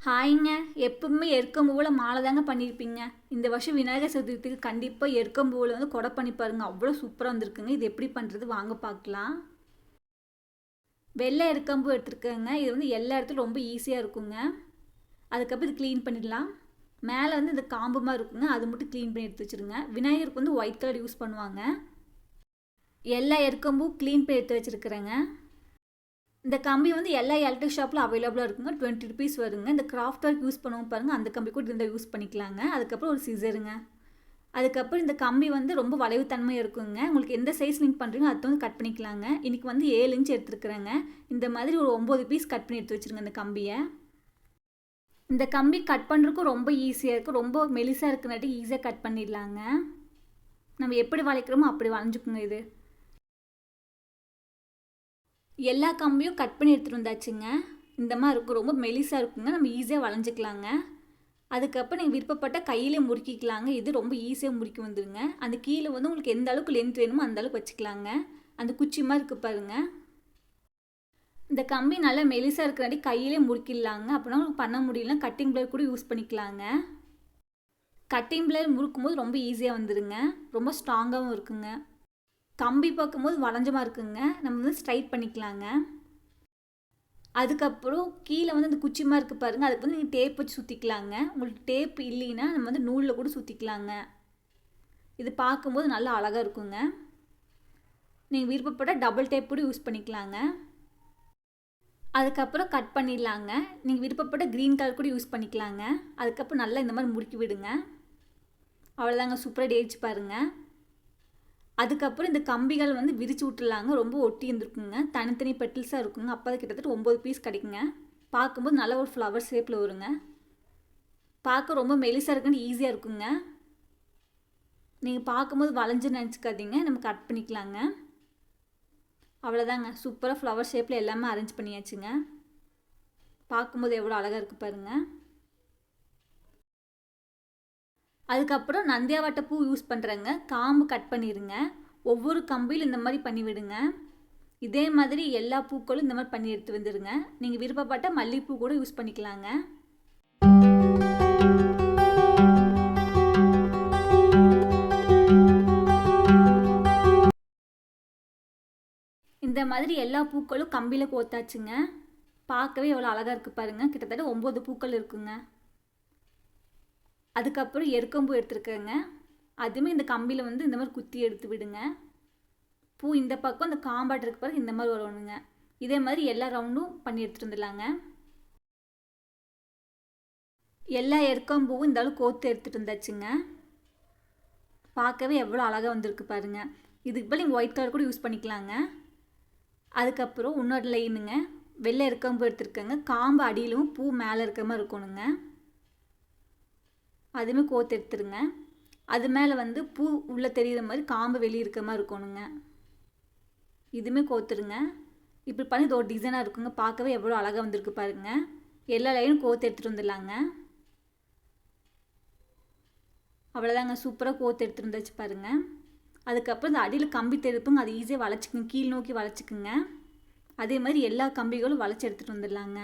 ஹாய்ங்க. எப்பவுமே எருக்கம்பூவில் மாலை தாங்க பண்ணியிருப்பீங்க. இந்த வருஷம் விநாயகர் சதுர்த்திக்கு கண்டிப்பாக எருக்கம்பூவில் வந்து கொடை பண்ணி பாருங்க. அவ்வளோ சூப்பராக வந்திருக்குங்க. இது எப்படி பண்ணுறது வாங்க பார்க்கலாம். வெள்ளை எருக்கம்பூ எடுத்துருக்கேங்க. இது வந்து எல்லா இடத்துலையும் ரொம்ப ஈஸியாக இருக்குங்க. அதுக்கப்புறம் இது க்ளீன் பண்ணிடலாம். மேலே வந்து இந்த காம்பு மாதிரி இருக்குங்க, அது மட்டும் க்ளீன் பண்ணி எடுத்து வச்சுருங்க. விநாயகருக்கு வந்து ஒயிட் கலர் யூஸ் பண்ணுவாங்க. எல்லா எருக்கம்பூ க்ளீன் பண்ணி எடுத்து வச்சுருக்குறேங்க. இந்த கம்பி வந்து எல்லா எலக்ட்ரிக் ஷாப்பில் அவைலபிளாக இருக்குங்க. 20 ருபீஸ் வருங்க. இந்த கிராஃப்ட் ஒர்க் யூஸ் பண்ணுவோம் பாருங்கள், அந்த கம்பி கூட இருந்தால் யூஸ் பண்ணிக்கலாங்க. அதுக்கப்புறம் ஒரு சிசருங்க. அதுக்கப்புறம் இந்த கம்பி வந்து ரொம்ப வளைவுத்தன்மை இருக்குங்க. உங்களுக்கு எந்த சைஸ் நீங்கள் பண்ணுறீங்களோ அதை வந்து கட் பண்ணிக்கலாங்க. இன்றைக்கி வந்து 7 இன்ச் எடுத்துருக்குறேங்க. இந்த மாதிரி ஒரு 9 பீஸ் கட் பண்ணி எடுத்து வச்சுருங்க இந்த கம்பியை. இந்த கம்பி கட் பண்ணுறதுக்கும் ரொம்ப ஈஸியாக இருக்குது. ரொம்ப மெலிசாக இருக்குனாட்டி ஈஸியாக கட் பண்ணிடலாங்க. நம்ம எப்படி வளைக்கிறோமோ அப்படி வளைஞ்சுக்குங்க. இது எல்லா கம்பியும் கட் பண்ணி எடுத்துகிட்டு வந்தாச்சுங்க. இந்த மாதிரி இருக்கும், ரொம்ப மெலிசாக இருக்குங்க. நம்ம ஈஸியாக வளைஞ்சிக்கலாங்க. அதுக்கப்புறம் நீங்கள் விருப்பப்பட்ட கையிலே முறுக்கிக்கலாங்க. இது ரொம்ப ஈஸியாக முறுக்கி வந்துடுங்க. அந்த கீழே வந்து உங்களுக்கு எந்த அளவுக்கு லென்த் வேணுமோ அந்த அளவுக்கு வச்சுக்கலாங்க. அந்த குச்சி மாதிரி இருக்குது பாருங்கள். இந்த கம்பி நல்லா மெலிசாக இருக்கிறாடி கையிலே முறுக்கிடலாங்க. அப்படின்னா உங்களுக்கு பண்ண முடியல, கட்டிங் பிளேயர் கூட யூஸ் பண்ணிக்கலாங்க. கட்டிங் பிளேயர் முறுக்கும் போது ரொம்ப ஈஸியாக வந்துடுங்க. ரொம்ப ஸ்ட்ராங்காகவும் இருக்குங்க. கம்பி பார்க்கும்போது வளைஞ்சமாக இருக்குங்க. நம்ம வந்து ஸ்ட்ரைட் பண்ணிக்கலாங்க. அதுக்கப்புறம் கீழே வந்து அந்த குச்சிமாக இருக்குது பாருங்கள், அதுக்கு வந்து நீங்கள் டேப் வச்சு சுற்றிக்கலாங்க. உங்களுக்கு டேப் இல்லைன்னா நம்ம வந்து நூலில் கூட சுற்றிக்கலாங்க. இது பார்க்கும்போது நல்லா அழகாக இருக்குங்க. நீங்கள் விருப்பப்பட்ட டபுள் டேப் கூட யூஸ் பண்ணிக்கலாங்க. அதுக்கப்புறம் கட் பண்ணிடலாங்க. நீங்கள் விருப்பப்பட்ட க்ரீன் கலர் கூட யூஸ் பண்ணிக்கலாங்க. அதுக்கப்புறம் நல்லா இந்த மாதிரி முறுக்கி விடுங்க. அவ்வளோதாங்க, சூப்பராக டேச்சு பாருங்கள். அதுக்கப்புறம் இந்த கம்பிகள் வந்து விரிச்சு விட்டுலாங்க. ரொம்ப ஒட்டி இருந்துருக்குங்க, தனித்தனி பெட்டில்ஸாக இருக்குங்க. அப்போ அது கிட்டத்தட்ட 9 பீஸ் கிடைக்குங்க. பார்க்கும்போது நல்ல ஒரு ஃப்ளவர் ஷேப்பில் வருங்க. பார்க்க ரொம்ப மெலிசாக இருக்குன்னு ஈஸியாக இருக்குங்க. நீங்கள் பார்க்கும்போது வளைஞ்சுன்னு நினச்சிக்காதீங்க, நம்ம கட் பண்ணிக்கலாங்க. அவ்வளோதாங்க, சூப்பராக ஃப்ளவர் ஷேப்பில் எல்லாமே அரேஞ்ச் பண்ணியாச்சுங்க. பார்க்கும்போது எவ்வளோ அழகாக இருக்குது பாருங்கள். அதுக்கப்புறம் நந்தியாவட்டை பூ யூஸ் பண்ணுறேங்க. காம்பு கட் பண்ணிடுங்க. ஒவ்வொரு கம்பியில் இந்த மாதிரி பண்ணி விடுங்க. இதே மாதிரி எல்லா பூக்களும் இந்த மாதிரி பண்ணி எடுத்து வந்துடுங்க. நீங்கள் விருப்பப்பட்ட மல்லிகைப்பூ கூட யூஸ் பண்ணிக்கலாங்க. இந்த மாதிரி எல்லா பூக்களும் கம்பியில் கோத்தாச்சுங்க. பார்க்கவே எவ்வளோ அழகாக இருக்குது பாருங்கள். கிட்டத்தட்ட 9 பூக்கள் இருக்குங்க. அதுக்கப்புறம் எருக்கம்பூ எடுத்துருக்கேங்க. அதுவுமே இந்த கம்பியில் வந்து இந்த மாதிரி குத்தி எடுத்து விடுங்க. பூ இந்த பக்கம் இந்த காம்பாட் இருக்கு பாருங்க, இந்த மாதிரி வரணுங்க. இதே மாதிரி எல்லா ரவுண்டும் பண்ணி எடுத்துகிட்டு வந்துடலாங்க. எல்லா எருக்கம்பூவும் இந்த அளவு கோத்து எடுத்துகிட்டு வந்தாச்சுங்க. பார்க்கவே எவ்வளோ அழகாக வந்திருக்கு பாருங்கள். இதுக்கு போல் நீங்கள் ஒயிட் கலர் கூட யூஸ் பண்ணிக்கலாங்க. அதுக்கப்புறம் இன்னொரு லைனுங்க, வெள்ளை எருக்கம்பூ எடுத்துருக்கேங்க. காம்பு அடியிலும் பூ மேலே இருக்கிற மாதிரி இருக்கணுங்க. அதுவுமே கோத்து எடுத்துருங்க. அது மேலே வந்து பூ உள்ளே தெரிகிற மாதிரி காம்பு வெளியே இருக்கிற மாதிரி இருக்கணுங்க. இதுவுமே கோத்துருங்க. இப்படி பண்ணி இது ஒரு டிசைனாக இருக்குங்க. பார்க்கவே எவ்வளோ அழகாக வந்திருக்கு பாருங்கள். எல்லா லைனும் கோத்து எடுத்துகிட்டு வந்துடலாங்க. அவ்வளோதாங்க, சூப்பராக கோத்து எடுத்துகிட்டு வந்துச்சு பாருங்கள். அதுக்கப்புறம் இந்த அடியில் கம்பி தெரிப்புங்க, அது ஈஸியாக வளைச்சிக்குங்க, கீழ் நோக்கி வளைச்சிக்குங்க. அதே மாதிரி எல்லா கம்பிகளும் வளைச்சி எடுத்துகிட்டு வந்துடலாங்க.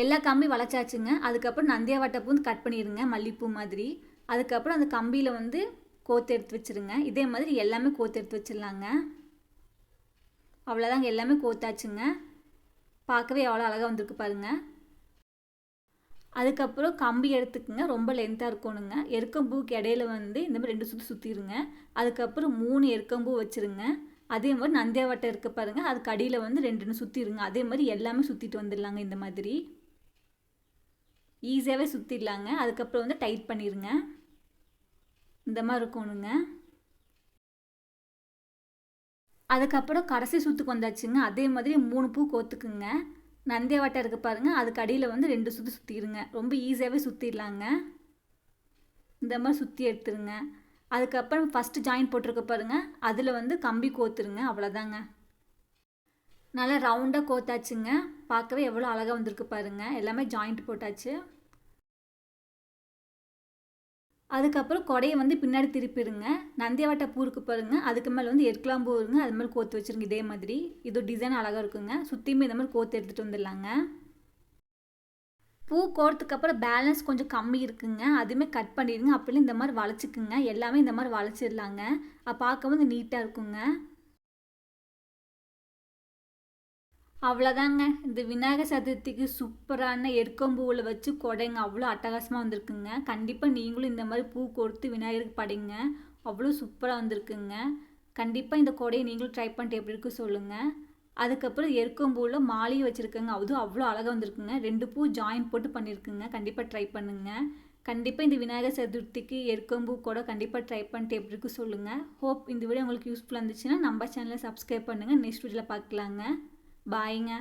எல்லா கம்பி வளைச்சாச்சுங்க. அதுக்கப்புறம் நந்தியாவட்டை பூ கட் பண்ணிடுங்க, மல்லிகைப்பூ மாதிரி. அதுக்கப்புறம் அந்த கம்பியில் வந்து கோத்து எடுத்து வச்சுருங்க. இதே மாதிரி எல்லாமே கோத்து எடுத்து வச்சிடலாங்க. அவ்வளோதாங்க, எல்லாமே கோத்தாச்சுங்க. பார்க்கவே எவ்வளோ அழகாக வந்திருக்கு பாருங்கள். அதுக்கப்புறம் கம்பி எடுத்துக்குங்க, ரொம்ப லென்த்தாக இருக்கணுங்க. எருக்கம்பூக்கு இடையில வந்து இந்த மாதிரி 2 சுற்றி சுற்றிடுங்க. அதுக்கப்புறம் 3 எருக்கம்பூ வச்சுருங்க. அதே மாதிரி நந்தியாவட்டை இருக்க பாருங்கள், அதுக்கு அடியில் வந்து 2 சுற்றிடுங்க. அதே மாதிரி எல்லாமே சுற்றிட்டு வந்துடலாங்க. இந்த மாதிரி ஈஸியாகவே சுற்றிடலாங்க. அதுக்கப்புறம் வந்து டைட் பண்ணிடுங்க. இந்த மாதிரி இருக்கணுங்க. அதுக்கப்புறம் கடைசி சுற்றுக்கு வந்தாச்சுங்க. அதே மாதிரி 3 பூ கோத்துக்குங்க. நந்தியாவட்டை இருக்குது பாருங்கள், அதுக்கு அடியில் வந்து 2 சுற்றி சுற்றிடுங்க. ரொம்ப ஈஸியாகவே சுற்றிடலாங்க. இந்த மாதிரி சுற்றி எடுத்துருங்க. அதுக்கப்புறம் ஃபஸ்ட்டு ஜாயின் போட்டிருக்க பாருங்கள், அதில் வந்து கம்பி கோத்துருங்க. அவ்வளோதாங்க, நல்லா ரவுண்டாக கோத்தாச்சுங்க. பார்க்கவே எவ்வளோ அழகாக வந்திருக்கு பாருங்கள். எல்லாமே ஜாயிண்ட் போட்டாச்சு. அதுக்கப்புறம் கொடையை வந்து பின்னாடி திருப்பிடுங்க. நந்தியாவட்ட பூ இருக்கு பாருங்கள், அதுக்கு மேலே வந்து எருக்கலாம்பூ இருங்க, அது மேலே கோத்து வச்சுருங்க. இதே மாதிரி இது டிசைன் அழகாக இருக்குங்க. சுற்றியுமே இந்த மாதிரி கோத்து எடுத்துகிட்டு வந்துடலாங்க. பூ கோர்த்துக்கப்புறம் பேலன்ஸ் கொஞ்சம் கம்மி இருக்குங்க, அதுவுமே கட் பண்ணிடுங்க. அப்படிலாம் இந்த மாதிரி வளைச்சிக்குங்க. எல்லாமே இந்த மாதிரி வளைச்சிடலாங்க. பார்க்கவும் நீட்டாக இருக்குங்க. அவ்வளோதாங்க. இந்த விநாயகர் சதுர்த்திக்கு சூப்பரான எருக்கம்பூவில் வச்சு கொடைங்க அவ்வளோ அட்டகாசமாக வந்திருக்குங்க. கண்டிப்பாக நீங்களும் இந்த மாதிரி பூ கொடுத்து விநாயகருக்கு படைங்க. அவ்வளோ சூப்பராக வந்திருக்குங்க. கண்டிப்பாக இந்த கொடையை நீங்களும் ட்ரை பண்ணிட்டு எப்படி இருக்கு சொல்லுங்கள். அதுக்கப்புறம் எருக்கம்பூவில் மாலையும் வச்சுருக்கேங்க, அதுவும் அவ்வளோ அழகாக வந்திருக்குங்க. 2 பூ ஜாயின் போட்டு பண்ணியிருக்குங்க. கண்டிப்பாக ட்ரை பண்ணுங்கள். கண்டிப்பாக இந்த விநாயகர் சதுர்த்திக்கு எருக்கம்பூ கூட கண்டிப்பாக ட்ரை பண்ணிட்டு எப்படி இருக்கு சொல்லுங்கள். ஹோப் இந்த வீடியோ உங்களுக்கு யூஸ்ஃபுல்லாக இருந்துச்சுன்னா நம்ம சேனலை சப்ஸ்கிரைப் பண்ணுங்கள். நெக்ஸ்ட் வீடியோவில் பார்க்கலாங்க. பாய்ங்க.